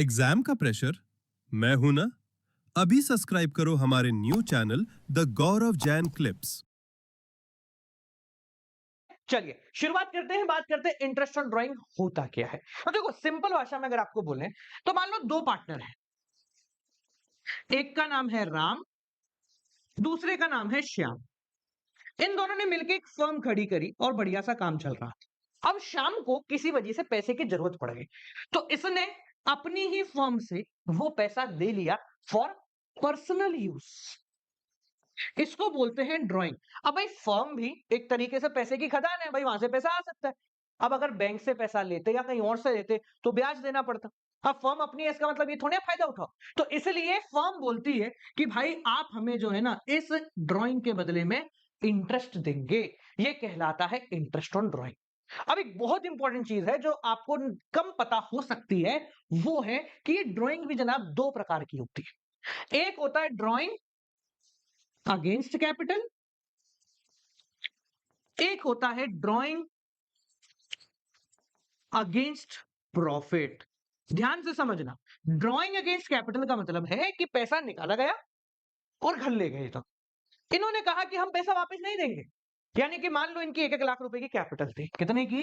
Exam का pressure? मैं हूं ना। अभी सब्सक्राइब करो हमारे new channel the Gaurav Jain clips. चलिए शुरुआत करते हैं। बात करते हैं इंटरेस्ट ऑन ड्राइंग होता क्या है। तो देखो सिंपल भाषा में अगर आपको बोले तो मान लो दो पार्टनर हैं, एक का नाम है राम, दूसरे का नाम है श्याम। इन दोनों ने मिलकर एक फर्म खड़ी करी और बढ़िया सा काम चल रहा था। अब शाम को किसी वजह से पैसे की जरूरत पड़ गई, तो इसने अपनी ही फर्म से वो पैसा ले लिया फॉर पर्सनल यूज। इसको बोलते हैं ड्राइंग। अब भाई फर्म भी एक तरीके से पैसे की खदान है, भाई वहां से पैसा आ सकता है। अब अगर बैंक से पैसा लेते या कहीं और से लेते तो ब्याज देना पड़ता। अब फर्म अपनी है, इसका मतलब ये थोड़ा फायदा उठाओ। तो इसलिए फर्म बोलती है कि भाई आप हमें जो है ना इस ड्राइंग के बदले में इंटरेस्ट देंगे। ये कहलाता है इंटरेस्ट ऑन ड्राइंग। अब एक बहुत इंपॉर्टेंट चीज है जो आपको कम पता हो सकती है, वो है कि ये ड्राइंग भी जनाब दो प्रकार की होती है। एक होता है ड्राइंग अगेंस्ट कैपिटल, एक होता है ड्राइंग अगेंस्ट प्रॉफिट। ध्यान से समझना, ड्राइंग अगेंस्ट कैपिटल का मतलब है कि पैसा निकाला गया और घर ले गए। तो इन्होंने कहा कि हम पैसा वापस नहीं देंगे। यानी कि मान लो इनकी 1-1 लाख रुपए की कैपिटल थी। कितने की?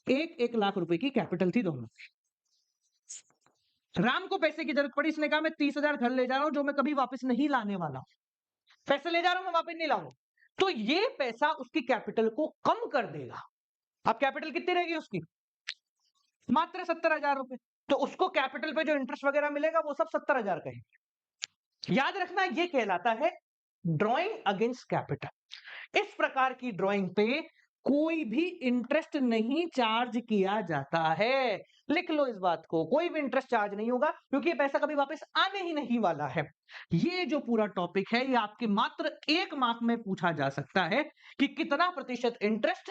1-1 लाख रुपए की कैपिटल थी दोनों। राम को पैसे की जरूरत पड़ी, इसने कहा मैं 30,000 घर ले जा रहा हूं जो मैं कभी वापस नहीं लाने वाला। पैसे ले जा रहा हूं, मैं वापस नहीं लाऊंगा। तो ये पैसा उसकी कैपिटल को कम कर देगा। अब कैपिटल कितनी रहेगी उसकी? मात्र 70,000 रुपए। तो उसको कैपिटल पे जो इंटरेस्ट वगैरह मिलेगा वो सब 70,000 का ही। याद रखना, ये कहलाता है ड्राइंग अगेंस्ट कैपिटल। इस प्रकार की ड्राइंग पे कोई भी इंटरेस्ट नहीं चार्ज किया जाता है। लिख लो इस बात को, कोई भी इंटरेस्ट चार्ज नहीं होगा क्योंकि ये पैसा कभी वापस आने ही नहीं वाला है। ये जो पूरा टॉपिक है ये आपके मात्र 1 मार्क में पूछा जा सकता है कि कितना प्रतिशत इंटरेस्ट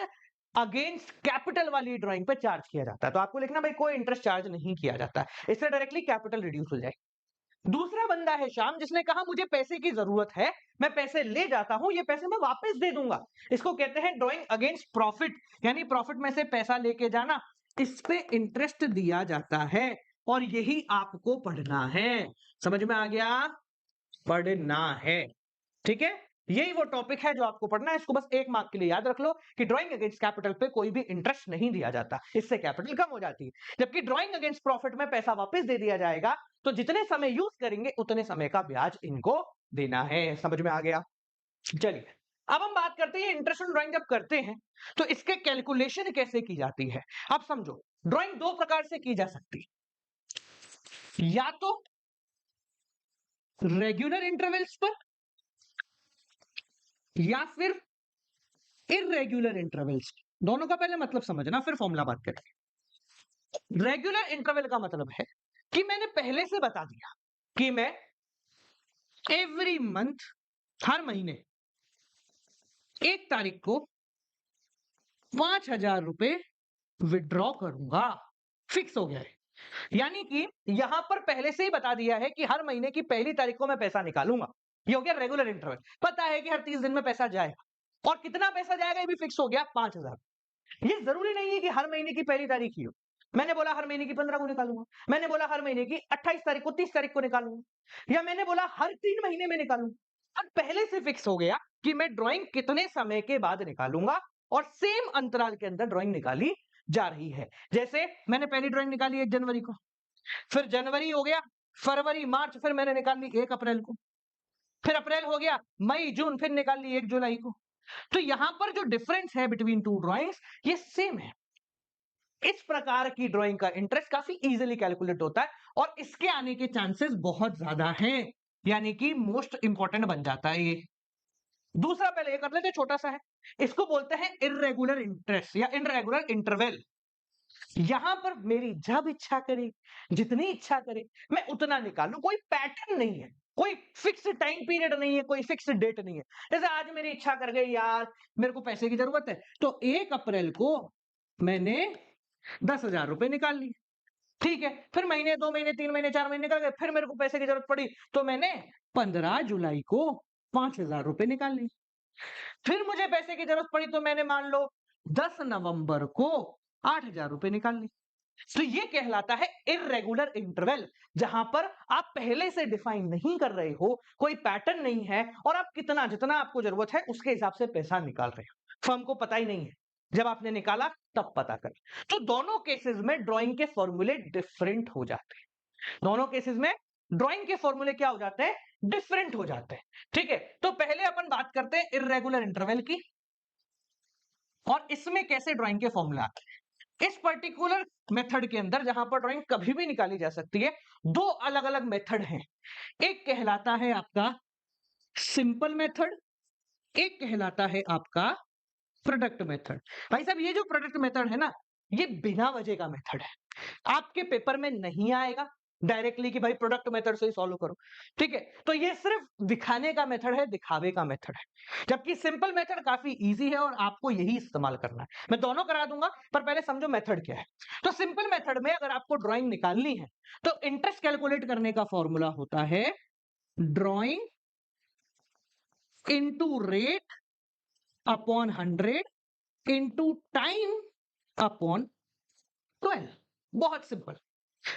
अगेंस्ट कैपिटल वाली ड्राइंग पे चार्ज किया जाता है। तो आपको लिखना भाई कोई इंटरेस्ट चार्ज नहीं किया जाता है, इससे डायरेक्टली कैपिटल रिड्यूस हो जाए। दूसरा बंदा है श्याम, जिसने कहा मुझे पैसे की जरूरत है, मैं पैसे ले जाता हूं, ये पैसे मैं वापस दे दूंगा। इसको कहते हैं ड्राइंग अगेंस्ट प्रॉफिट, यानी प्रॉफिट में से पैसा लेके जाना। इस पे इंटरेस्ट दिया जाता है और यही आपको पढ़ना है। समझ में आ गया? पढ़ना है, ठीक है। यही वो टॉपिक है जो आपको पढ़ना है। इसको बस 1 मार्क के लिए याद रख लो कि ड्राइंग अगेंस्ट कैपिटल पे कोई भी इंटरेस्ट नहीं दिया जाता, इससे कैपिटल कम हो जाती है। जबकि ड्राइंग अगेंस्ट प्रॉफिट में पैसा वापस दे दिया जाएगा, तो जितने समय यूज करेंगे उतने समय का ब्याज इनको देना है। समझ में आ गया? चलिए अब हम बात करते हैं इंटरेस्ट ऑन ड्राइंग जब करते हैं तो इसके कैलकुलेशन कैसे की जाती है। अब समझो, ड्राइंग दो प्रकार से की जा सकती है, या तो रेगुलर इंटरवल्स पर या फिर इरेगुलर इंटरवल्स। दोनों का पहले मतलब समझना फिर फॉर्मूला बात करें। रेगुलर इंटरवल का मतलब है कि मैंने पहले से बता दिया कि मैं एवरी मंथ, हर महीने 1 तारीख को 5,000 रुपए विड्रॉ करूंगा। फिक्स हो गया है। यानी कि यहां पर पहले से ही बता दिया है कि हर महीने की पहली तारीख को मैं पैसा निकालूंगा। ये हो गया रेगुलर इंटरवल। पता है कि हर 30 दिन में पैसा जाएगा और कितना पैसा जाएगा ये भी फिक्स हो गया, 5,000। ये जरूरी नहीं है कि हर महीने की पहली तारीख ही हो। मैंने बोला हर महीने की 15 को निकालूंगा, मैंने बोला हर महीने की 28 तारीख को, 30 तारीख को निकालूंगा, या मैंने बोला हर 3 महीने में निकालूंगा। अब पहले से फिक्स हो गया कि मैं ड्राइंग कितने समय के बाद निकालूंगा और सेम अंतराल के अंदर ड्राइंग निकाली जा रही है। जैसे मैंने पहली ड्राइंग निकाली 1 जनवरी को, फिर जनवरी हो गया, फरवरी, मार्च, फिर मैंने निकाल ली 1 अप्रैल को, फिर अप्रैल हो गया, मई, जून, फिर निकाल ली 1 जुलाई को। तो यहां पर जो डिफरेंस है बिटवीन टू ड्राइंग्स ये सेम है। इस प्रकार की ड्राइंग का इंटरेस्ट काफी इजीली कैलकुलेट होता है और इसके आने के चांसेस बहुत ज्यादा हैं, यानी कि मोस्ट इंपॉर्टेंट बन जाता है ये। दूसरा पहले ये कर लेते, छोटा सा है, इसको बोलते हैं इरेगुलर इंटरेस्ट या इरेगुलर इंटरवल। यहां पर मेरी जब इच्छा करे, जितनी इच्छा करे, मैं उतना निकालू। कोई पैटर्न नहीं है, कोई फिक्स टाइम पीरियड नहीं है, कोई फिक्स डेट नहीं है। जैसे आज मेरी इच्छा कर गई यार मेरे को पैसे की जरूरत है, तो 1 अप्रैल को मैंने 10,000 रुपए निकाल लिए। ठीक है, फिर महीने, 2 महीने, 3 महीने, 4 महीने निकल गए, फिर मेरे को पैसे की जरूरत पड़ी तो मैंने 15 जुलाई को 5,000 रुपए निकाल लिए। फिर मुझे पैसे की जरूरत पड़ी तो मैंने मान लो 10 नवंबर को 8,000 रुपए निकाल ली। तो ये कहलाता है इर्रेगुलर इंटरवल, जहां पर आप पहले से डिफाइन नहीं कर रहे हो, कोई पैटर्न नहीं है और आप कितना जितना आपको जरूरत है उसके हिसाब से पैसा निकाल रहे हो। फर्म को पता ही नहीं है, जब आपने निकाला तब पता कर। तो दोनों केसेस में ड्राइंग के फॉर्मूले डिफरेंट हो जाते हैं। दोनों केसेस में ड्राइंग के फॉर्मूले क्या हो जाते हैं? डिफरेंट हो जाते हैं। ठीक है, तो पहले अपन बात करते हैं इर्रेगुलर इंटरवल की और इसमें कैसे ड्राइंग के फॉर्मूले आते हैं। इस पर्टिकुलर मेथड के अंदर जहां पर ड्राइंग कभी भी निकाली जा सकती है, दो अलग अलग मेथड हैं। एक कहलाता है आपका सिंपल मेथड, एक कहलाता है आपका प्रोडक्ट मेथड। भाई साहब, ये जो प्रोडक्ट मेथड है ना, ये बिना वजह का मेथड है, आपके पेपर में नहीं आएगा डायरेक्टली कि भाई प्रोडक्ट मेथड से ही सॉल्व करो। ठीक है, तो ये सिर्फ दिखाने का मेथड है, दिखावे का मेथड है, जबकि सिंपल मेथड काफी इजी है और आपको यही इस्तेमाल करना है। मैं दोनों करा दूंगा, पर पहले समझो मेथड क्या है। तो सिंपल मेथड में अगर आपको ड्राइंग निकालनी है तो इंटरेस्ट कैलकुलेट करने का फॉर्मूला होता है drawing into rate upon 100 into time upon 12। बहुत सिंपल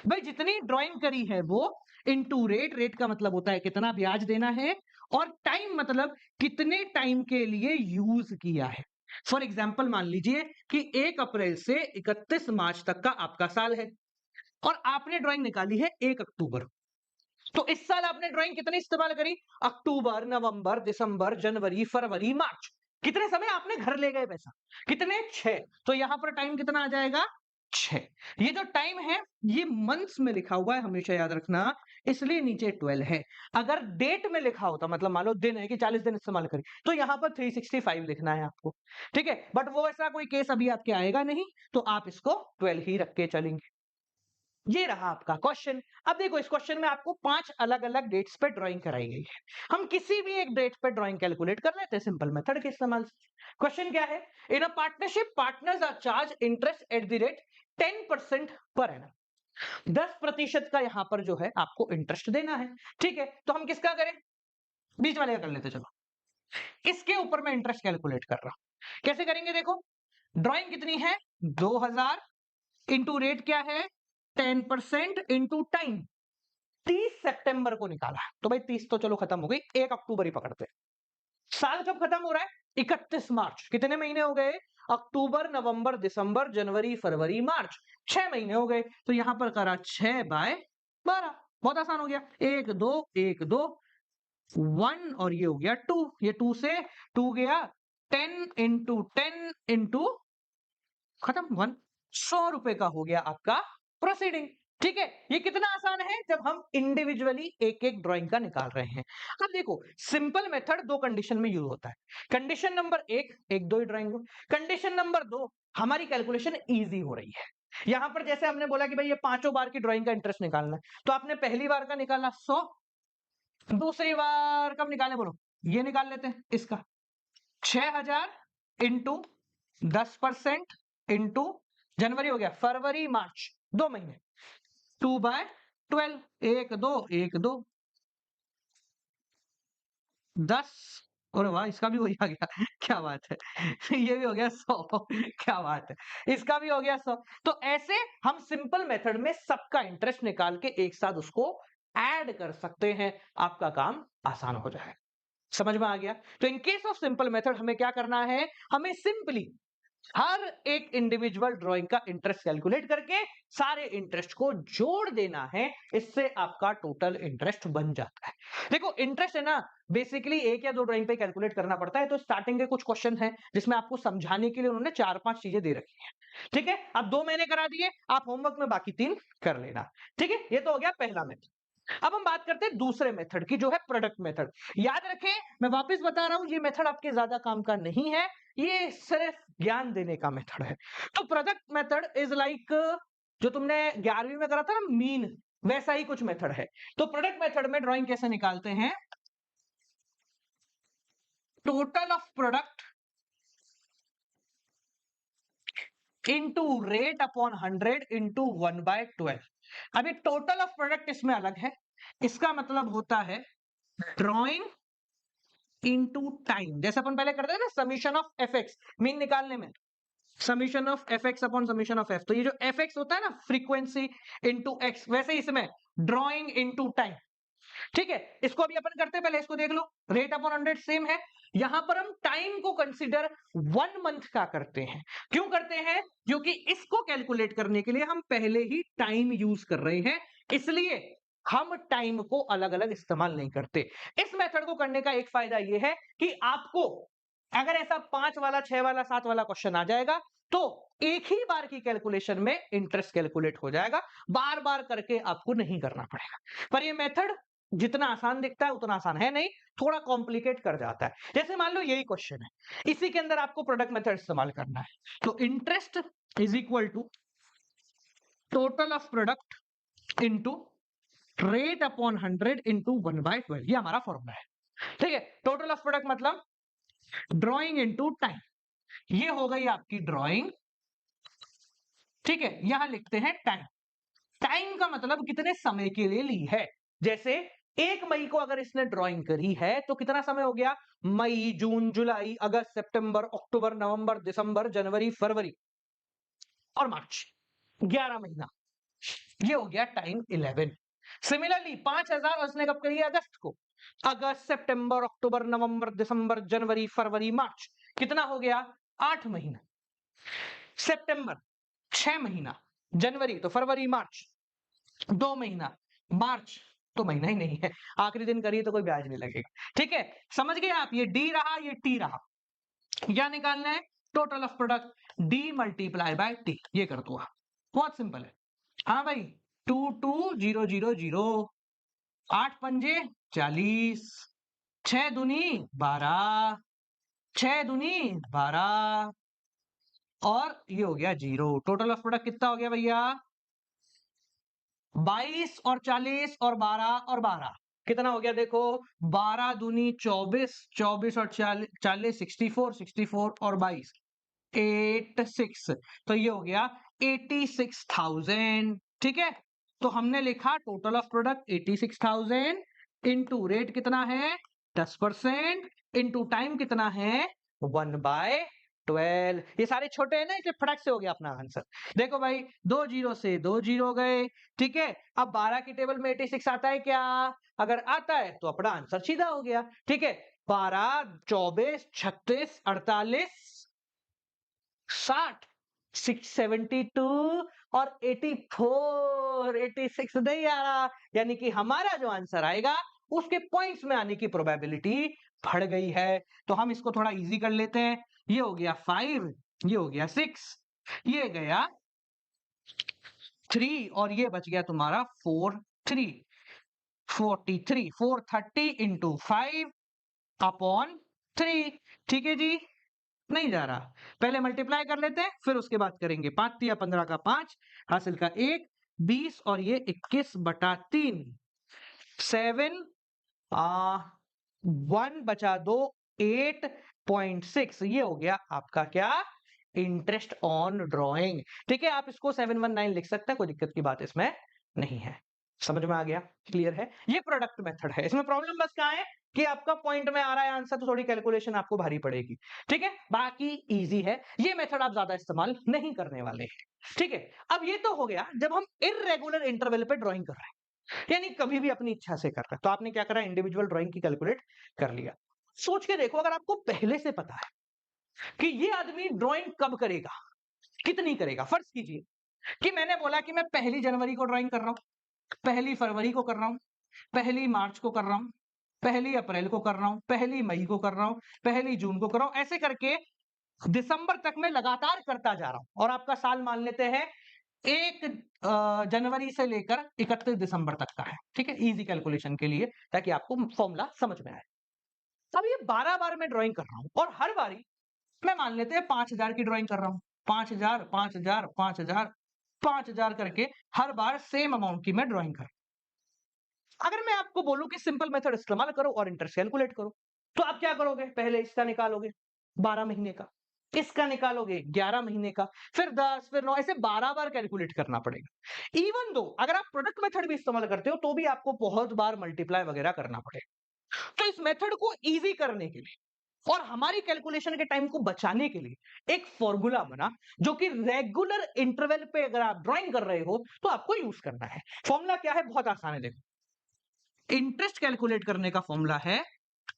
भाई, जितनी ड्राइंग करी है वो इनटू रेट, रेट का मतलब होता है कितना ब्याज देना है, और टाइम मतलब कितने टाइम के लिए यूज किया है। फॉर एग्जाम्पल मान लीजिए कि 1 अप्रैल से 31 मार्च तक का आपका साल है और आपने ड्राइंग निकाली है 1 अक्टूबर। तो इस साल आपने ड्राइंग कितनी इस्तेमाल करी? अक्टूबर, नवंबर, दिसंबर, जनवरी, फरवरी, मार्च। कितने समय आपने घर ले गए पैसा? कितने? 6। तो यहां पर टाइम कितना आ जाएगा? 6। ये जो टाइम है ये मंथ्स में लिखा हुआ है, हमेशा याद रखना, इसलिए नीचे 12 है। अगर डेट में लिखा होता, मतलब मान लो दिन है कि 40 दिन इस्तेमाल करी, तो यहां पर 365 लिखना है आपको। ठीक है, बट वो ऐसा कोई केस अभी आपके आएगा नहीं, तो आप इसको 12 ही रख के चलेंगे। ये रहा आपका क्वेश्चन। अब देखो, इस क्वेश्चन में आपको 5 अलग अलग डेट्स पे ड्राइंग कराई गई है। हम किसी भी एक डेट पे ड्राइंग कैलकुलेट कर लेते हैं सिंपल मेथड के इस्तेमाल से। क्वेश्चन क्या है? In a partnership partners are charge interest at the rate 10% per annum. 10% का यहां पर जो है आपको इंटरेस्ट देना है। ठीक है, तो हम किसका करें? बीच वाले का कर लेते, चलो। इसके ऊपर मैं इंटरेस्ट कैलकुलेट कर रहा हूं। कैसे करेंगे? देखो, ड्राइंग कितनी है? 2000 इंटू रेट क्या है? 10% इंटू टाइम। 30 सितंबर को निकाला, तो भाई 30 तो चलो खत्म हो गई, 1 अक्टूबर ही पकड़ते हैं। साल कब खत्म हो रहा है? 31 मार्च। कितने महीने हो गए? अक्टूबर, नवंबर, दिसंबर, जनवरी, फरवरी, मार्च। 6 महीने हो गए, तो यहां पर करा 6/12। बहुत आसान हो गया। 1 2 1 2 1 और ये हो गया 2। ये 2 से 2 गया, 10 इंटू 10 इंटू खत्म 1। 100 रुपए का हो गया आपका प्रोसीडिंग। ठीक है, ये कितना आसान है जब हम इंडिविजुअली एक एक ड्राइंग का निकाल रहे हैं। अब देखो, सिंपल मेथड दो कंडीशन में यूज होता है। कंडीशन नंबर एक दो ही ड्राइंग हो। कंडीशन नंबर 2, हमारी कैलकुलेशन इजी हो रही है। यहां पर जैसे हमने बोला कि भाई ये 5 बार की ड्राइंग का इंटरेस्ट निकालना है, तो आपने पहली बार का निकाला 100, दूसरी बार कब निकाले बोलो? ये निकाल लेते हैं इसका 6000 इंटू 10% इंटू जनवरी हो गया, फरवरी, मार्च, 2 महीने। 2/12, 1 2 1 2 10। और वाह, इसका भी वही आ गया। क्या बात है। ये भी हो गया 100। क्या बात है, इसका भी हो गया 100। तो ऐसे हम सिंपल मेथड में सबका इंटरेस्ट निकाल के एक साथ उसको ऐड कर सकते हैं, आपका काम आसान हो जाए। समझ में आ गया? तो in case of simple method हमें क्या करना है? हमें सिंपली हर एक इंडिविजुअल ड्राइंग का इंटरेस्ट कैलकुलेट करके सारे इंटरेस्ट को जोड़ देना है। इससे आपका टोटल इंटरेस्ट बन जाता है। देखो, इंटरेस्ट है ना, बेसिकली एक या दो ड्राइंग पे कैलकुलेट करना पड़ता है। तो स्टार्टिंग के कुछ क्वेश्चन है जिसमें आपको समझाने के लिए उन्होंने 4-5 चीजें दे रखी है। ठीक है, अब 2 मैंने करा दिए, आप होमवर्क में बाकी 3 कर लेना। ठीक है, ये तो हो गया पहला मेथड। अब हम बात करते हैं दूसरे मेथड की, जो है प्रोडक्ट मेथड। याद रखें, मैं वापस बता रहा हूं, ये मेथड आपके ज्यादा काम का नहीं है, ये सिर्फ ज्ञान देने का मेथड है। तो प्रोडक्ट मेथड इज लाइक, जो तुमने 11वीं में करा था ना मीन, वैसा ही कुछ मेथड है। तो प्रोडक्ट मेथड में ड्राइंग कैसे निकालते हैं? Total of product into rate upon 100 into 1/12। अभी टोटल ऑफ प्रोडक्ट इसमें अलग है। इसका मतलब होता है ड्राइंग इनटू टाइम, जैसे अपन पहले करते थे ना समीशन ऑफ एफएक्स मीन निकालने में। Summation of F x upon summation of F. तो ये जो एफ एक्स होता है ना, फ्रीक्वेंसी इंटू एक्स, वैसे इसमें ड्रॉइंग इंटू टाइम। ठीक है, इसको अभी अपन करते हैं, पहले इसको देख लो। रेट अपॉन 100 सेम है, यहां पर हम टाइम को कंसीडर 1 मंथ का करते हैं। क्यों करते हैं? क्योंकि इसको कैलकुलेट करने के लिए हम पहले ही टाइम यूज कर रहे हैं, इसलिए हम टाइम को अलग अलग इस्तेमाल नहीं करते। इस मेथड को करने का एक फायदा यह है कि आपको अगर ऐसा 5 वाला, 6 वाला, 7 वाला क्वेश्चन आ जाएगा तो एक ही बार की कैलकुलेशन में इंटरेस्ट कैलकुलेट हो जाएगा, बार बार करके आपको नहीं करना पड़ेगा। पर ये मेथड जितना आसान दिखता है उतना आसान है नहीं, थोड़ा कॉम्प्लिकेट कर जाता है। जैसे मान लो यही क्वेश्चन है, इसी के अंदर आपको प्रोडक्ट मेथड इस्तेमाल करना है, तो interest is equal to total of product into rate upon 100 into 1/12, ये हमारा फॉर्मूला है। ठीक है, टोटल ऑफ प्रोडक्ट मतलब ड्रॉइंग इंटू टाइम, ये हो गई आपकी ड्रॉइंग। ठीक है, यहां लिखते हैं टाइम। टाइम का मतलब कितने समय के लिए ली है। जैसे 1 मई को अगर इसने ड्राइंग करी है तो कितना समय हो गया? मई, जून, जुलाई, अगस्त, सितंबर, अक्टूबर, नवंबर, दिसंबर, जनवरी, फरवरी और मार्च, 11 महीना। ये हो गया टाइम 11। सिमिलरली 5000 उसने कब करी है? अगस्त को। अगस्त, सितंबर, अक्टूबर, नवंबर, दिसंबर, जनवरी, फरवरी, मार्च, कितना हो गया? 8 महीना। सितंबर 6 महीना, जनवरी तो फरवरी मार्च 2 महीना, मार्च तो महीना ही नहीं है, आखिरी दिन करिए तो कोई ब्याज नहीं लगेगा। ठीक है, समझ गए आप? ये डी रहा, ये टी रहा, क्या निकालना है? Total of product D multiply by T, ये कर दो आप, बहुत सिंपल है। हाँ भाई, 22000, 8 पंजे 40, 6 दूनी 12, 6 दूनी 12 और ये हो गया 0। टोटल ऑफ प्रोडक्ट कितना हो गया भैया? 22 और 40 और 12 और 12, कितना हो गया? देखो, 12 दूनी 24, 24 और 40, 64, 64 और 22, 86, तो ये हो गया 86,000। ठीक है, तो हमने लिखा total of product 86,000 into rate कितना है? 10%, इंटू टाइम कितना है? 1/12। ये सारे छोटे हैं ना, इसलिए फटक से हो गया अपना आंसर। देखो भाई, 2 जीरो से 2 जीरो गए। ठीक है, अब 12 की टेबल में 86 आता है क्या? अगर आता है तो अपना आंसर सीधा हो गया। ठीक है, 12, 24, 36, 48, 60, 672 और 84, 86 नहीं आ रहा, यानी कि हमारा जो आंसर आएगा उसके पॉइंट्स में आने की प्रोबेबिलिटी बढ़ गई है। तो हम इसको थोड़ा इजी कर लेते हैं। ये हो गया 5, ये हो गया 6, ये गया 3 और ये बच गया तुम्हारा 4, 3, 43, 430 इंटू 5 अपॉन 3। ठीक है जी, नहीं जा रहा, पहले मल्टीप्लाई कर लेते हैं फिर उसके बाद करेंगे। 5 तिया 15 का 5, हासिल का 1, 20 और ये 21/3, 7, 1 बचा 2, 8.6, ये हो गया आपका क्या? Interest on drawing. ठीक है, आप इसको 719 लिख सकते हैं, कोई दिक्कत की बात इसमें नहीं है। समझ में आ गया? क्लियर है? ये प्रोडक्ट मेथड है। इसमें प्रॉब्लम बस कहां है कि आपका पॉइंट में आ रहा है आंसर, तो थोड़ी कैलकुलेशन आपको भारी पड़ेगी। ठीक है, बाकी इजी है, ये मेथड आप ज्यादा इस्तेमाल नहीं करने वाले हैं। ठीक है, अब ये तो हो गया जब हम इररेगुलर इंटरवल पे ड्राइंग कर रहे हैं, यानी कभी भी अपनी इच्छा से कर रहे हैं। तो आपने क्या करा? इंडिविजुअल ड्राइंग की कैलकुलेट कर लिया। सोच के देखो, अगर आपको पहले से पता है कि ये आदमी ड्राइंग कब करेगा, कितनी करेगा, फर्ज कीजिए कि मैंने बोला कि मैं 1 जनवरी को ड्राइंग कर रहा हूं, 1 फरवरी को कर रहा हूं, 1 मार्च को कर रहा हूं, 1 अप्रैल को कर रहा हूं, 1 मई को कर रहा हूं, 1 जून को कर रहा हूं, ऐसे करके दिसंबर तक मैं लगातार करता जा रहा हूं। और आपका साल मान लेते हैं 1 जनवरी से लेकर 31 दिसंबर तक का है। ठीक है, इजी कैलकुलेशन के लिए, ताकि आपको फॉर्मूला समझ में आए। अब ये 12 बार मैं ड्राइंग कर रहा हूं और हर बारी मैं मान लेते हैं 5000 की ड्राइंग कर रहा हूं, 5000, 5000, 5000, 5000 करके हर बार सेम अमाउंट की मैं ड्राइंग कर। अगर मैं आपको बोलूं कि सिंपल मेथड इस्तेमाल करो और इंटरेस्ट कैलकुलेट करो, तो आप क्या करोगे? पहले इसका निकालोगे 12 महीने का, इसका निकालोगे 11 महीने का, फिर 10, फिर 9, ऐसे 12 बार कैलकुलेट करना पड़ेगा। इवन दो अगर आप प्रोडक्ट मेथड भी इस्तेमाल करते हो तो भी आपको बहुत बार मल्टीप्लाई वगैरह करना पड़ेगा। तो इस मेथड को इजी करने के लिए और हमारी कैलकुलेशन के टाइम को बचाने के लिए एक फॉर्मूला बना जो कि रेगुलर इंटरवल पे अगर आप ड्राइंग कर रहे हो तो आपको यूज करना है। फॉर्मूला क्या है? बहुत आसान है, देखो। इंटरेस्ट कैलकुलेट करने का फॉर्मूला है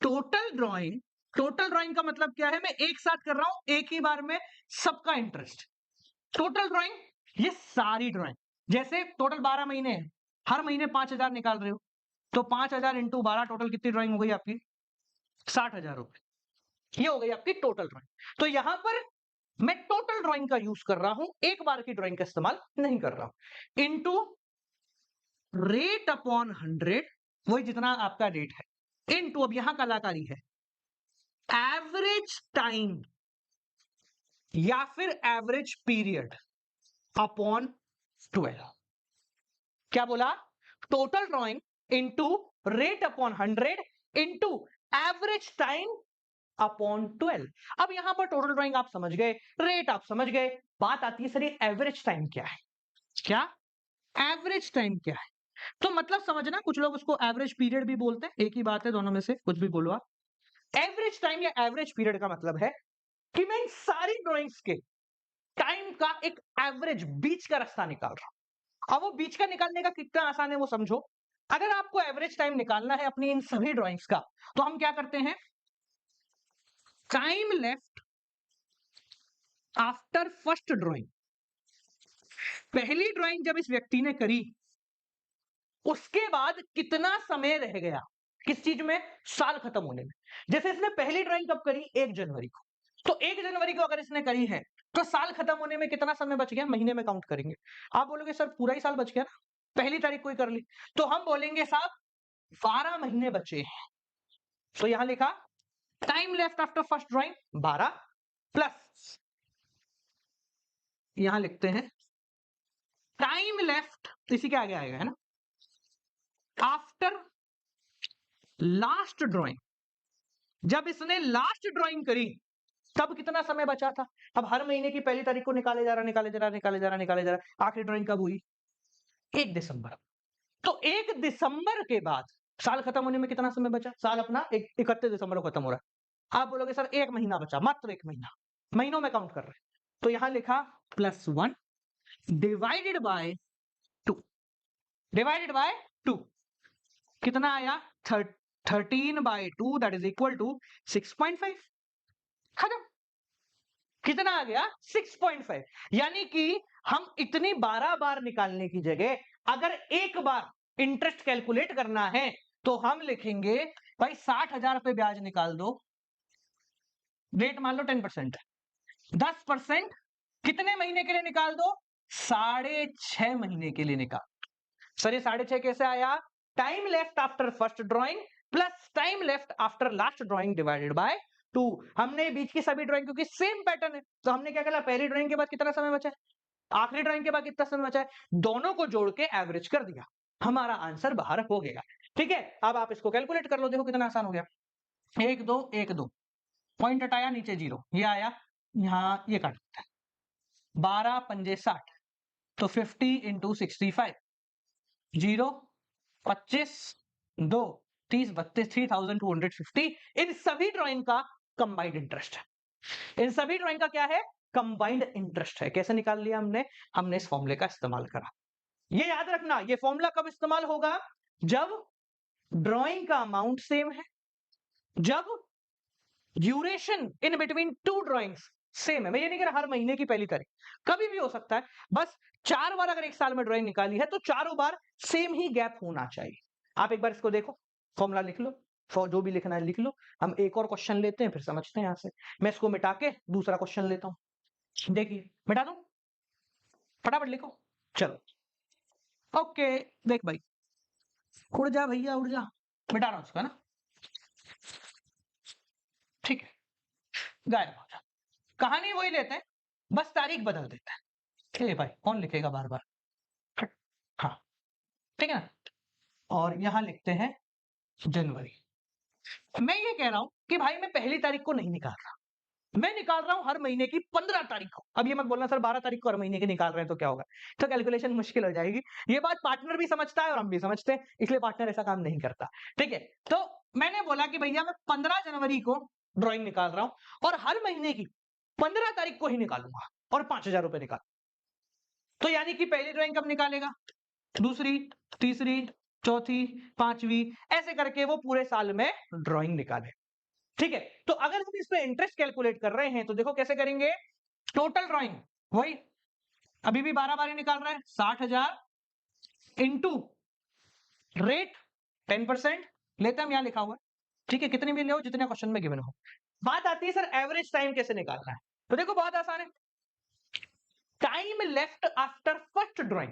टोटल ड्राइंग। टोटल ड्राइंग का मतलब क्या है? मैं एक साथ कर रहा हूं एक ही बार में सबका इंटरेस्ट। टोटल ड्राइंग ये सारी ड्राइंग, जैसे टोटल 12 महीने हैं, हर महीने 5,000 निकाल रहे हो, तो 5,000 इंटू 12 टोटल कितनी ड्राइंग हो गई आपकी? 60,000 रुपए। ये हो गई आपकी टोटल ड्राइंग। तो यहां पर मैं टोटल ड्राइंग का यूज कर रहा हूं, एक बार की ड्राइंग का इस्तेमाल नहीं कर रहा हूं। इंटू रेट अपॉन 100, वही जितना आपका रेट है, इंटू अब यहां कलाकारी है एवरेज टाइम या फिर एवरेज पीरियड अपॉन 12। क्या बोला? Total drawing into rate upon 100 into average time upon 12। अब यहां पर टोटल ड्राइंग आप समझ गए, रेट आप समझ गए, बात आती है सर ये एवरेज टाइम क्या है? क्या एवरेज टाइम क्या है? तो मतलब समझना, कुछ लोग उसको एवरेज पीरियड भी बोलते हैं, एक ही बात है, दोनों में से कुछ भी बोलो आप। एवरेज टाइम या एवरेज पीरियड का मतलब है कि मैं इन सारी ड्राइंग्स के टाइम का एक एवरेज बीच का रास्ता निकाल रहा हूं। अब वो बीच का निकालने का कितना आसान है वो समझो। अगर आपको एवरेज टाइम निकालना है अपनी इन सभी ड्राइंग्स का, तो हम क्या करते हैं? Time left after first drawing. पहली ड्राइंग जब इस व्यक्ति ने करी, उसके बाद कितना समय रह गया किस चीज में? साल खत्म होने में। जैसे इसने पहली ड्राइंग कब करी? 1 जनवरी को। तो 1 जनवरी को अगर इसने करी है तो साल खत्म होने में कितना समय बच गया? महीने में काउंट करेंगे। आप बोलोगे सर पूरा ही साल बच गया ना, पहली तारीख को ही कर ली। तो हम बोलेंगे साहब 12 महीने बचे हैं। तो यहां लिखा time left after first drawing 12 plus यहां लिखते हैं टाइम लेफ्ट, इसी के आगे आएगा है ना, आफ्टर लास्ट ड्राइंग। जब इसने लास्ट ड्राइंग करी तब कितना समय बचा था? अब हर महीने की पहली तारीख को निकाले जा रहा, निकाले जा रहा, निकाले जा रहा, निकाले जा रहा, आखिरी ड्राइंग कब हुई? 1 दिसंबर। तो 1 दिसंबर के बाद साल खत्म होने में कितना समय बचा? साल अपना 31 दिसंबर को खत्म हो रहा है। आप बोलोगे सर 1 महीना बचा, मात्र 1 महीना, महीनों में काउंट कर रहे हैं। तो यहां लिखा +1 डिवाइडेड बाय 2, डिवाइडेड बाय 2 कितना आया? 13/2 दैट इज इक्वल टू 6.5। खत्म। कितना आ गया? 6.5। यानी कि हम इतनी 12 बार निकालने की जगह अगर एक बार इंटरेस्ट कैलकुलेट करना है तो हम लिखेंगे भाई 60,000 पे ब्याज निकाल दो, रेट मान लो 10% है, 10% कितने महीने के लिए निकाल दो? 6.5 महीने के लिए निकाल। सर ये 6.5 कैसे आया? Time left after first drawing plus time left after last drawing divided by 2। हमने बीच की सभी ड्राइंग, क्योंकि सेम पैटर्न है, तो हमने क्या करा? पहली ड्राइंग के बाद कितना समय बचा है, आखिरी ड्राइंग के बाद कितना समय बचा है, दोनों को जोड़ के एवरेज कर दिया, हमारा आंसर बाहर हो गया। ठीक है, अब आप इसको कैलकुलेट कर लो, देखो कितना आसान हो गया। 1 2 1 2 पॉइंट हटाया, नीचे 0, ये आया, यहां ये काट देता है, 12 पंजे 60, तो 50 इंटू 65, 0 25 2 30 32 3250। इन सभी ड्राइंग का कंबाइंड इंटरेस्ट है। इन सभी ड्राइंग का क्या है? कंबाइंड इंटरेस्ट है। कैसे निकाल लिया हमने? हमने इस फॉर्मूले का इस्तेमाल करा। ये याद रखना, ये फॉर्मूला कब इस्तेमाल होगा? जब ड्राइंग का अमाउंट सेम है, जब duration in between two drawings same है। मैं ये नहीं कह रहा हर महीने की पहली तारीख, कभी भी हो सकता है, बस 4 बार अगर एक साल में ड्राइंग निकाली है तो चारों बार सेम ही गैप होना चाहिए। आप एक बार इसको देखो, फॉर्मूला लिख लो, जो भी लिखना है लिख लो। हम एक और क्वेश्चन लेते हैं, फिर समझते हैं। यहां से मैं इसको मिटा के दूसरा क्वेश्चन लेता हूं। देखिए, मिटा दूं, फटाफट लिखो, चलो। ओके, देख भाई, उड़ जा भैया उड़ जा, मिटा रहा हूं उसका ना, ठीक है, गायब हो जा। कहानी वही लेते हैं, बस तारीख बदल देते हैं। भाई कौन लिखेगा बार बार? हाँ, ठीक है ना। और यहां लिखते हैं जनवरी। मैं ये कह रहा हूं कि भाई मैं पहली तारीख को नहीं निकाल रहा, मैं निकाल रहा हूं हर महीने की 15 तारीख को। अब ये मत बोलना सर 12 तारीख को हर महीने की निकाल रहे हैं तो क्या होगा, तो कैलकुलेशन मुश्किल हो जाएगी। ये बात पार्टनर भी समझता है और हम भी समझते हैं, इसलिए पार्टनर ऐसा काम नहीं करता। ठीक है, तो मैंने बोला कि भैया मैं 15 जनवरी को ड्राइंग निकाल रहा हूं और हर महीने की 15 तारीख को ही निकालूंगा और 5,000 रुपए निकाल। तो यानी कि पहली ड्राइंग कब निकालेगा, दूसरी, तीसरी, चौथी, पांचवी, ऐसे करके वो पूरे साल में ड्राइंग निकाले। ठीक है, तो अगर हम इस पे इंटरेस्ट कैलकुलेट कर रहे हैं तो देखो कैसे करेंगे, टोटल ड्राइंग वही अभी भी 12 बारी निकाल रहा है, 60,000 इंटू रेट 10% लेते हम, यहां लिखा हुआ है। ठीक है, कितनी भी ले जितने क्वेश्चन में गिवन हो। बात आती है सर एवरेज टाइम कैसे निकालना है, तो देखो बहुत आसान है। Time left after first drawing,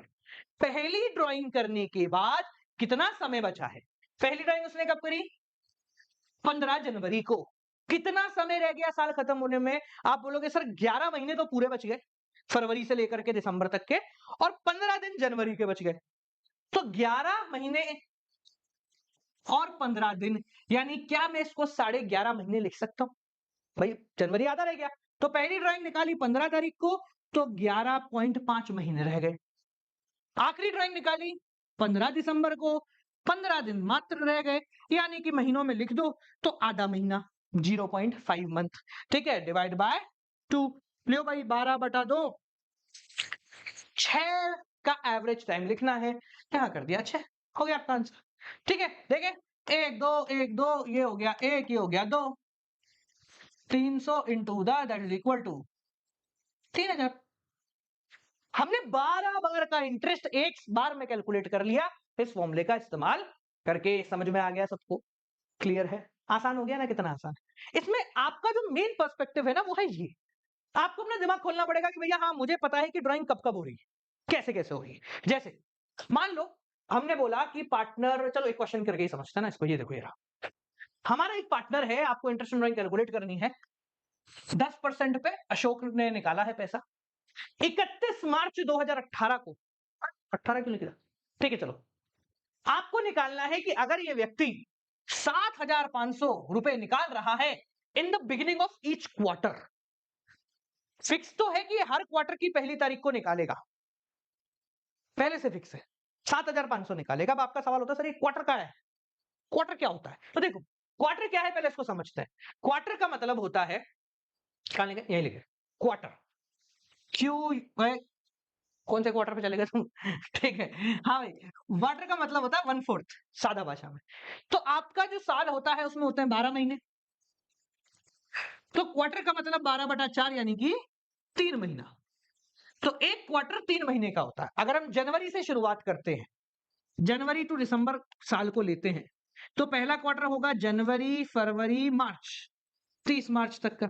पहली ड्राइंग करने के बाद कितना समय बचा है। पहली ड्राइंग उसने कब करी, 15 जनवरी को। कितना समय रह गया साल खत्म होने में, आप बोलोगे सर 11 महीने तो पूरे बच गए, फरवरी से लेकर के दिसंबर तक के, और 15 दिन जनवरी के बच गए। तो 11 महीने और 15 दिन, यानी क्या मैं इसको 11.5 महीने लिख सकता हूं। भाई जनवरी आधा रह गया, तो पहली ड्राइंग निकाली 15 तारीख को, तो 11.5 महीने रह गए। आखिरी ड्राइंग निकाली 15 दिसंबर को, 15 दिन मात्र रह गए, यानी कि महीनों में लिख दो तो आधा महीना 0.5 मंथ। ठीक है, डिवाइड बाय 2, लियो भाई 12/2, 6 का एवरेज टाइम लिखना है, यहां कर दिया 6, हो गया आपका आंसर। ठीक है, देखें 1 2 1 2, ये हो गया 1, ये हो गया 2, 300 into that is equal to 3,000। हमने 12 बार का इंटरेस्ट एक बार में कैलकुलेट कर लिया, इस फॉर्मूले का इस्तेमाल करके। समझ में आ गया सबको, क्लियर है, आसान हो गया ना, कितना आसान है। इसमें आपका जो मेन पर्सपेक्टिव है ना वो है ये, आपको अपना दिमाग खोलना पड़ेगा कि भैया हाँ मुझे पता है कि ड्राइंग कब कब हो रही है, कैसे कैसे हो रही है। जैसे मान लो हमने बोला कि पार्टनर, चलो एक क्वेश्चन करके ही समझते हैं ना इसको, ये देखो ये रहा, हमारा एक पार्टनर है, आपको इंटरेस्ट ड्राइंग कैलकुलेट करनी है, 10% पे अशोक ने निकाला है पैसा 31 मार्च 2018 को, 18 क्यों निकला, ठीक है चलो, आपको निकालना है कि अगर ये व्यक्ति 7,500 रुपए निकाल रहा है in the beginning of each quarter, fix तो है कि हर क्वार्टर की पहली तारीख को निकालेगा, पहले से फिक्स है 7,500 निकालेगा। अब आपका सवाल होता है सर ये क्वार्टर का है, क्वार्टर क्या होता है, तो देखो क्वार्टर क्या है पहले इसको समझते हैं। क्वार्टर का मतलब होता है, कहां लिखे, यही लिखे, क्वार्टर, क्यू, कौन से क्वार्टर पे चलेगा तुम ठीक है, हाँ भाई, क्वार्टर का मतलब होता है 1/4 सादा भाषा में। तो आपका जो साल होता है उसमें होते हैं 12 महीने, तो क्वार्टर का मतलब 12/4 यानी कि 3 महीना। तो एक क्वार्टर 3 महीने का होता है। अगर हम जनवरी से शुरुआत करते हैं, जनवरी टू दिसंबर साल को लेते हैं, तो पहला क्वार्टर होगा जनवरी फरवरी मार्च, 30 मार्च तक का,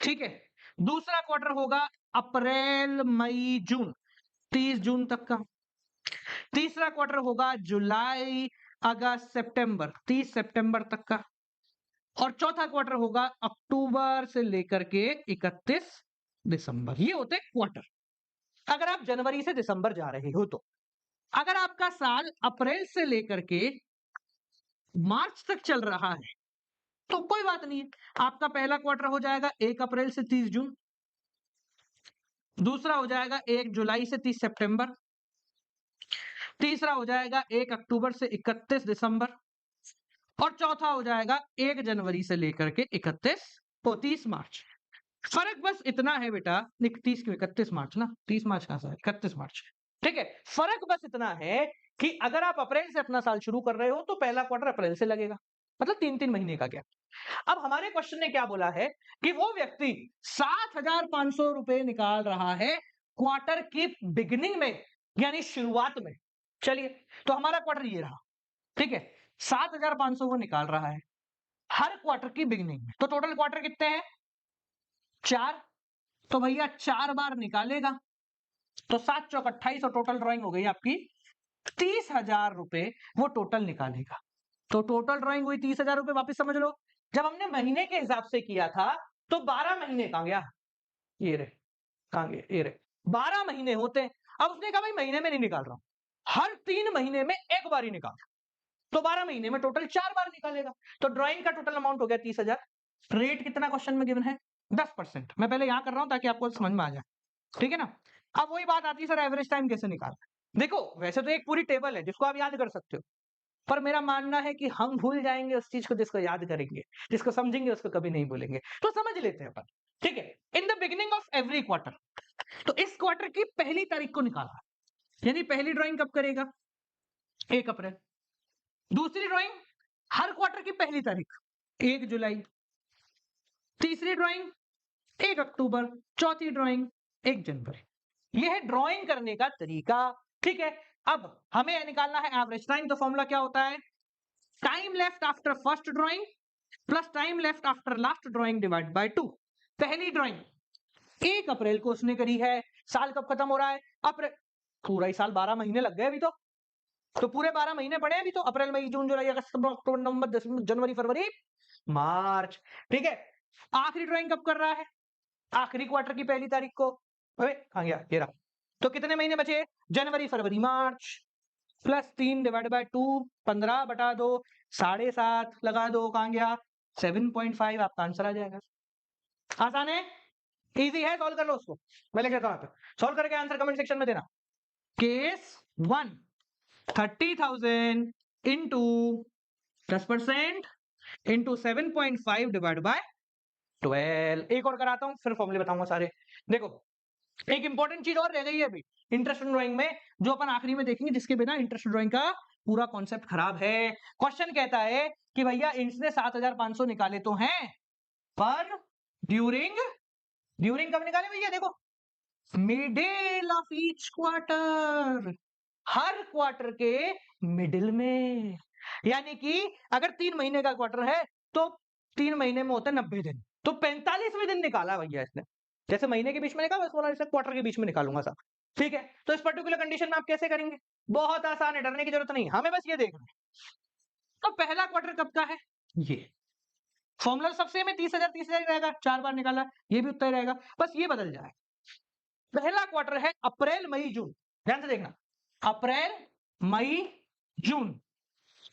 ठीक है। दूसरा क्वार्टर होगा अप्रैल मई जून, 30 जून तक का। तीसरा क्वार्टर होगा जुलाई अगस्त सितंबर, 30 सितंबर तक का। और चौथा क्वार्टर होगा अक्टूबर से लेकर के 31 दिसंबर। ये होते हैं क्वार्टर अगर आप जनवरी से दिसंबर जा रहे हो तो। अगर आपका साल अप्रैल से लेकर के मार्च तक चल रहा है तो कोई बात नहीं है, आपका पहला क्वार्टर हो जाएगा 1 अप्रैल से 30 जून, दूसरा हो जाएगा 1 जुलाई से 30 सितंबर, तीसरा हो जाएगा 1 अक्टूबर से 31 दिसंबर, और चौथा हो जाएगा 1 जनवरी से लेकर के 30 मार्च। फर्क बस इतना है बेटा, 30 क्यों 31 मार्च ना, 30 मार्च कहां से है, 31 मार्च, ठीक है। फर्क बस इतना है कि अगर आप अप्रैल से अपना साल शुरू कर रहे हो तो पहला क्वार्टर अप्रैल से लगेगा, मतलब 3-3 महीने का गैप। अब हमारे क्वेश्चन ने क्या बोला है कि वो व्यक्ति 7,500 रुपए निकाल रहा है क्वार्टर की बिगिनिंग में, यानी शुरुआत में। चलिए, तो हमारा क्वार्टर ये रहा, ठीक है, 7,500 वो निकाल रहा है हर क्वार्टर की बिगिनिंग में। तो टोटल क्वार्टर कितने हैं, 4, तो भैया 4 बार निकालेगा, तो 7 चौक 28 और टोटल ड्राइंग हो गई आपकी 30,000 रुपए वो टोटल निकालेगा। तो टोटल ड्राइंग हुई 30,000 रुपए, वापस समझ लो, जब हमने महीने के हिसाब से किया था तो 12 महीने कहां गया, ये रे, कहां गए, ये रे, 12 महीने होते हैं। अब उसने कहा भाई महीने में नहीं निकाल रहा हूं, हर 3 महीने में एक बार ही निकाल, तो 12 महीने में टोटल 4 बार निकालेगा। तो ड्राइंग का टोटल अमाउंट हो गया 30,000। रेट कितना क्वेश्चन में गिवन है, 10%। मैं पहले यहां कर रहा हूं ताकि आपको समझ में आ जाए, ठीक है ना। अब वही बात आती है सर एवरेज टाइम कैसे निकालना। देखो वैसे तो एक पूरी टेबल है जिसको आप याद कर सकते हो, पर मेरा मानना है कि हम भूल जाएंगे उस चीज को जिसको याद करेंगे, जिसको समझेंगे उसको कभी नहीं भूलेंगे। तो समझ लेते हैं अपन, ठीक है। In the beginning of every quarter, तो इस क्वार्टर की पहली तारीख को निकालना, यानी पहली ड्राइंग कब करेगा? 1 अप्रैल। दूसरी ड्राइंग हर क्वार्टर की पहली तारीख 1 जुलाई। तीसरी ड्राइंग 1 अक्टूबर। चौथी ड्राइंग 1 जनवरी। यह है ड्राइंग करने का तरीका, ठीक है। अब हमें निकालना है एवरेज टाइम, तो फॉर्मूला क्या होता है? Time left after first drawing plus time left after last drawing divide by 2। पहली ड्राइंग 1 अप्रैल को उसने करी है, साल कब खत्म हो रहा है? अप्रैल। पूरा ही साल 12 महीने लग गए अभी तो पूरे 12 महीने पड़े अभी तो, अप्रैल मई जून जुलाई अगस्त सितंबर अक्टूबर नवंबर दिसंबर जनवरी फरवरी मार्च, ठीक है। आखिरी ड्राइंग कब कर रहा है? आखिरी क्वार्टर की पहली तारीख को। अरे कहां गया ये रहा। तो कितने महीने बचे? जनवरी फरवरी मार्च प्लस 3 डिवाइड बाय 2, 15 बटा 2, 7.5 लगा दो, कहां गया? 7.5। आपका आंसर आ जाएगा। आसान है, इजी है, सॉल्व कर लो उसको। मैं लिख देता हूं, सॉल्व करके आंसर कमेंट सेक्शन में देना। Case 1 30,000 into 10% into 7.5 divide by 12। एक और कराता हूं, फिर फॉर्मूले बताऊंगा सारे। देखो एक इंपॉर्टेंट चीज और रह गई है अभी इंटरेस्ट ड्राइंग में, जो अपन आखिरी में देखेंगे, जिसके बिना इंटरेस्ट ड्राइंग का पूरा कॉन्सेप्ट खराब है। क्वेश्चन कहता है कि भैया इसने 7,500 निकाले तो हैं, पर ड्यूरिंग कब निकाले भैया? देखो middle of each quarter, her quarter के मिडिल में। यानी कि अगर 3 महीने का क्वार्टर है तो 3 महीने में होता है 90 दिन, तो 45वें दिन निकाला भैया इसने। जैसे महीने के बीच में निकाला, वाला इसे क्वार्टर के बीच में निकालूंगा सब, ठीक है। तो इस पर्टिकुलर कंडीशन में आप कैसे करेंगे? बहुत आसान है, डरने की जरूरत नहीं, हमें बस ये देखना है। तो पहला क्वार्टर कब का है? ये फॉर्मूला सब सेम है, 30,000 रहेगा, 4 बार निकाला, ये भी उतना ही रहेगा, बस ये बदल जाए। पहला क्वार्टर है अप्रैल मई जून, ध्यान से देखना, अप्रैल मई जून।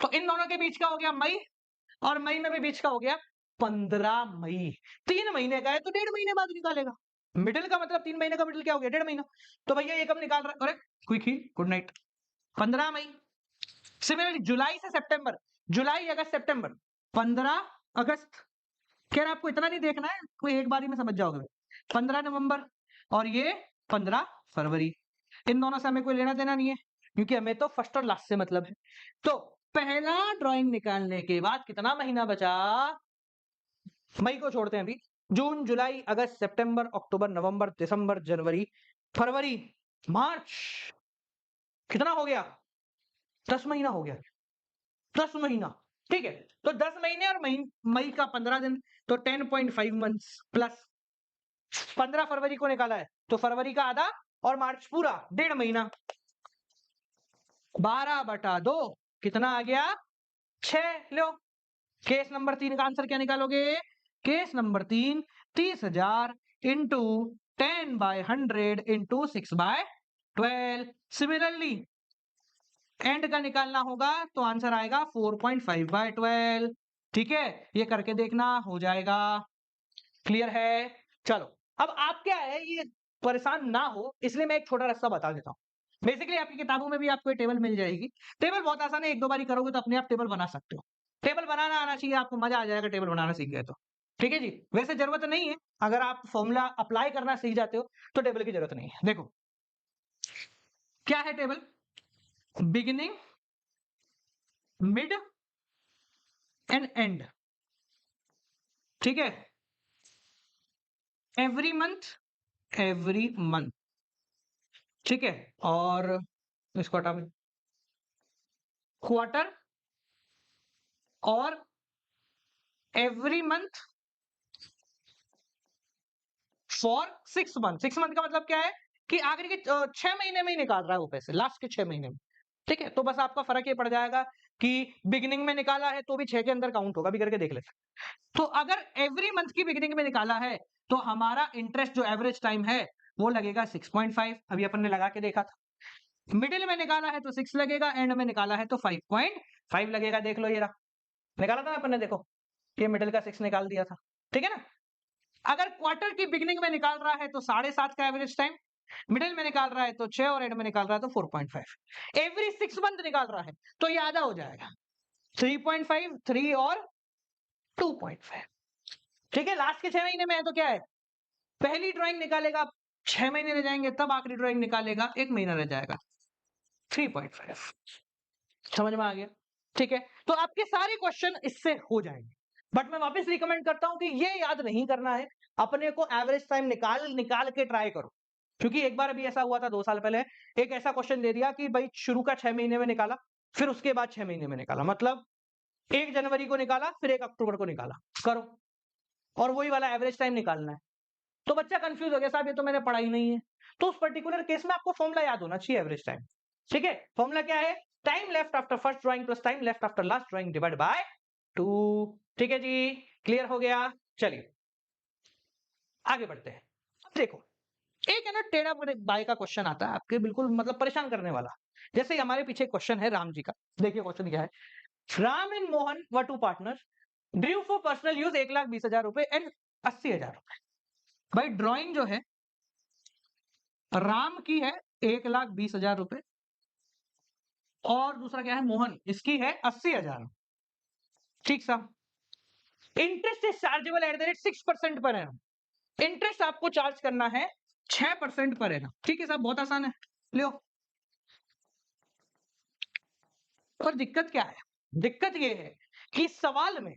तो इन दोनों के बीच का हो गया मई, और मई में भी बीच का हो गया 15 मई। 3 महीने का है तो 1.5 महीने बाद निकालेगा। मिडिल का मतलब 3 महीने का मिडिल क्या हो गया? 1.5 महीना। तो भैया ये कब निकाल रहा है? अरे क्विक ही, गुड नाइट। 15 मई। सिमिलरली जुलाई से सितंबर, जुलाई अगस्त सितंबर 15 अगस्त। खैर आपको इतना नहीं देखना है, कोई एक बार ही में समझ जाओगे। 15 नवंबर, और ये 15 फरवरी। इन दोनों से हमें कोई लेना देना नहीं है, क्योंकि हमें तो फर्स्ट और लास्ट से मतलब है। तो पहला ड्राइंग निकालने के बाद कितना महीना बचा? मई को छोड़ते हैं अभी। जून जुलाई अगस्त सितंबर अक्टूबर नवंबर दिसंबर जनवरी फरवरी मार्च, कितना हो गया? 10 महीना हो गया, 10 महीना, ठीक है। तो 10 महीने और मई का 15 दिन, तो 10.5 मंथ्स प्लस 15 फरवरी को निकाला है तो फरवरी का आधा और मार्च पूरा 1.5 महीना। 12 बटा 2 कितना आ गया? 6। लो केस नंबर 3 का आंसर क्या निकालोगे? Case number 3 30,000 into 10/100 into 6/12। Similarly and का निकालना होगा तो आंसर आएगा 4.5/12, ठीक है। ये करके देखना, हो जाएगा। क्लियर है? चलो अब आप क्या है, ये परेशान ना हो इसलिए मैं एक छोटा रास्ता बता देता हूँ। बेसिकली आपकी किताबों में भी आपको टेबल मिल जाएगी। टेबल बहुत आसान है, 1-2 बार करोगे तो अपने आप टेबल बना सकते हो। टेबल बनाना आना चाहिए आपको, मजा आ जाएगा टेबल बनाना सीख गए तो, ठीक है जी। वैसे जरूरत नहीं है, अगर आप फॉर्मूला अप्लाई करना सीख जाते हो तो टेबल की जरूरत नहीं है। देखो क्या है table? Beginning, mid and and, ठीक है। एवरी मंथ, ठीक है। और इसको हटा में क्वार्टर और every month for 6 month. 6 month का मतलब क्या है कि आखिरी के 6 महीने में ही निकाल रहा है वो पैसे, लास्ट के 6 महीने में, ठीक है। तो बस आपका फर्क ये पड़ जाएगा कि बिगिनिंग में निकाला है तो भी 6 के अंदर काउंट होगा, भी करके देख लेते। तो अगर एवरी मंथ की बिगिनिंग में निकाला है तो हमारा इंटरेस्ट जो एवरेज टाइम है वो लगेगा 6.5, अभी अपन ने लगा के देखा था। मिडिल में निकाला है तो 6 लगेगा, एंड में निकाला है तो 5.5 लगेगा। देख लो ये रहा, निकाला था अपन ने, देखो ये मिडिल का 6 निकाल दिया था, ठीक है ना। अगर क्वार्टर की बिगिनिंग में निकाल रहा है तो 7.5 का एवरेज टाइम, मिडिल में निकाल रहा है तो 6 और एंड में निकाल रहा है तो 4.5। एवरी 6 मंथ निकाल रहा है तो ये आधा हो जाएगा, 3.5, 3 और 2.5। ठीक है, लास्ट के 6 महीने में है तो क्या है, पहली ड्राइंग निकालेगा 6 महीने रह जाएंगे, तब आखिरी ड्राइंग निकालेगा 1 महीना रह जाएगा, 3.5। समझ में आ गया? ठीक है, तो आपके सारे क्वेश्चन इससे हो जाएंगे। बट मैं वापस रिकमेंड करता हूं कि ये याद नहीं करना है, अपने को एवरेज टाइम निकाल के ट्राई करो। क्योंकि एक बार अभी ऐसा हुआ था 2 साल पहले, एक ऐसा क्वेश्चन दे दिया कि भाई शुरू का 6 महीने में निकाला, फिर उसके बाद 6 महीने में निकाला, मतलब 1 जनवरी को निकाला, फिर 1 अक्टूबर को निकाला, करो। और वही वाला एवरेज टाइम निकालना है। तो बच्चा कंफ्यूज हो गया, साहब ये तो मैंने पढ़ा ही नहीं है। तो उस पर्टिकुलर केस में आपको फॉर्मूला याद होना चाहिए एवरेज टाइम। ठीक है, फॉर्मूला क्या है, time left after first drawing plus time left after last drawing divide by 2। ठीक है जी, क्लियर हो गया? चलिए आगे बढ़ते हैं। अब देखो, एक है ना टेढ़ा बाय का क्वेश्चन आता है आपके, बिल्कुल मतलब परेशान करने वाला। जैसे हमारे पीछे क्वेश्चन है राम जी का, देखिए क्वेश्चन क्या है, Ram and Mohan were two partner, due for personal use 1,20,000 रुपए एंड 80,000 रुपए। भाई ड्राइंग जो है राम की है 1,20,000 रुपए, और दूसरा क्या है मोहन, इसकी है 80,000। ठीक साहब, interest is chargeable eight the rate 6% per annum. Interest आपको चार्ज करना है 6% पर एनम। ठीक है साहब, बहुत आसान है, लो। और दिक्कत क्या है, दिक्कत ये है कि सवाल में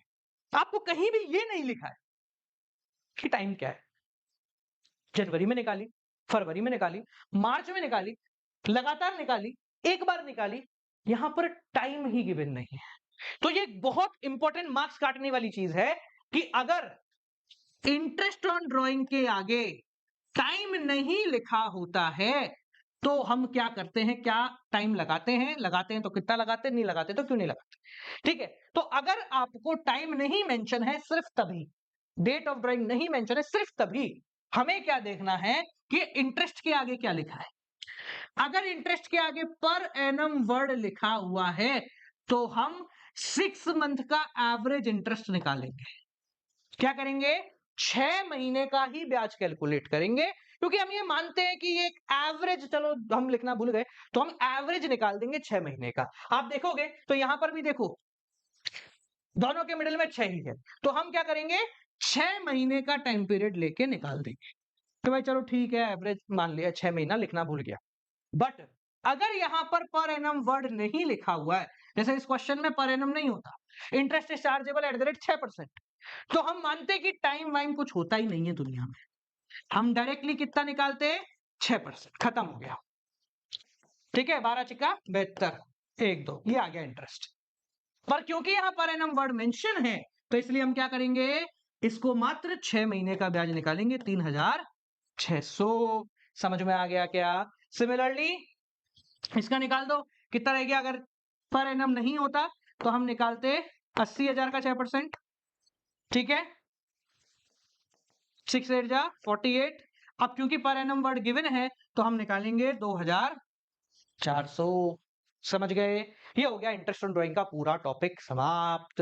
आपको कहीं भी ये नहीं लिखा है कि टाइम क्या है। जनवरी में निकाली, फरवरी में निकाली, मार्च में निकाली, लगातार निकाली, एक बार निकाली, यहां पर टाइम ही गिवन नहीं है। तो ये बहुत इंपॉर्टेंट मार्क्स काटने वाली चीज है कि अगर इंटरेस्ट ऑन ड्राइंग के आगे टाइम नहीं लिखा होता है तो हम क्या करते हैं, क्या टाइम लगाते हैं, लगाते हैं तो कितना लगाते हैं, नहीं लगाते तो क्यों नहीं लगाते। ठीक है, तो अगर आपको टाइम नहीं मेंशन है सिर्फ तभी, डेट ऑफ ड्राइंग नहीं मेंशन है सिर्फ तभी, हमें क्या देखना है कि इंटरेस्ट के आगे क्या लिखा है। अगर इंटरेस्ट के आगे पर एनम वर्ड लिखा हुआ है तो हम 6 मंथ का एवरेज इंटरेस्ट निकालेंगे। क्या करेंगे, 6 महीने का ही ब्याज कैलकुलेट करेंगे, क्योंकि हम ये मानते हैं कि एक एवरेज, चलो हम लिखना भूल गए तो हम एवरेज निकाल देंगे 6 महीने का। आप देखोगे तो यहां पर भी देखो दोनों के मिडिल में 6 ही है, तो हम क्या करेंगे 6 महीने का टाइम पीरियड लेके निकाल देंगे। तो भाई चलो ठीक है, एवरेज मान लिया, 6 महीना लिखना भूल गया। बट अगर यहां पर एनम वर्ड नहीं लिखा हुआ है, जैसे इस क्वेश्चन में पर एनम नहीं होता, interest is chargeable eight the rate 6%, तो हम मानते हैं कि टाइम वाइम कुछ होता ही नहीं है दुनिया में, हम डायरेक्टली कितना निकालते हैं 6%, खत्म हो गया। ठीक है, 12 चिक्का 72, 1 2, ये आ गया इंटरेस्ट। पर क्योंकि यहां पर एनम वर्ड मेंशन है तो इसलिए हम क्या करेंगे, इसको मात्र 6 महीने का ब्याज निकालेंगे, 3,600। समझ में आ गया क्या? सिमिलरली इसका निकाल दो, कितना रह गया, अगर पर एनम नहीं होता तो हम निकालते 80,000 का 6%। ठीक है, 6 8 जा 48। अब क्योंकि पर एनम वर्ड गिवन है तो हम निकालेंगे 2,400। समझ गए? ये हो गया इंटरेस्ट ऑन ड्राइंग का पूरा टॉपिक समाप्त।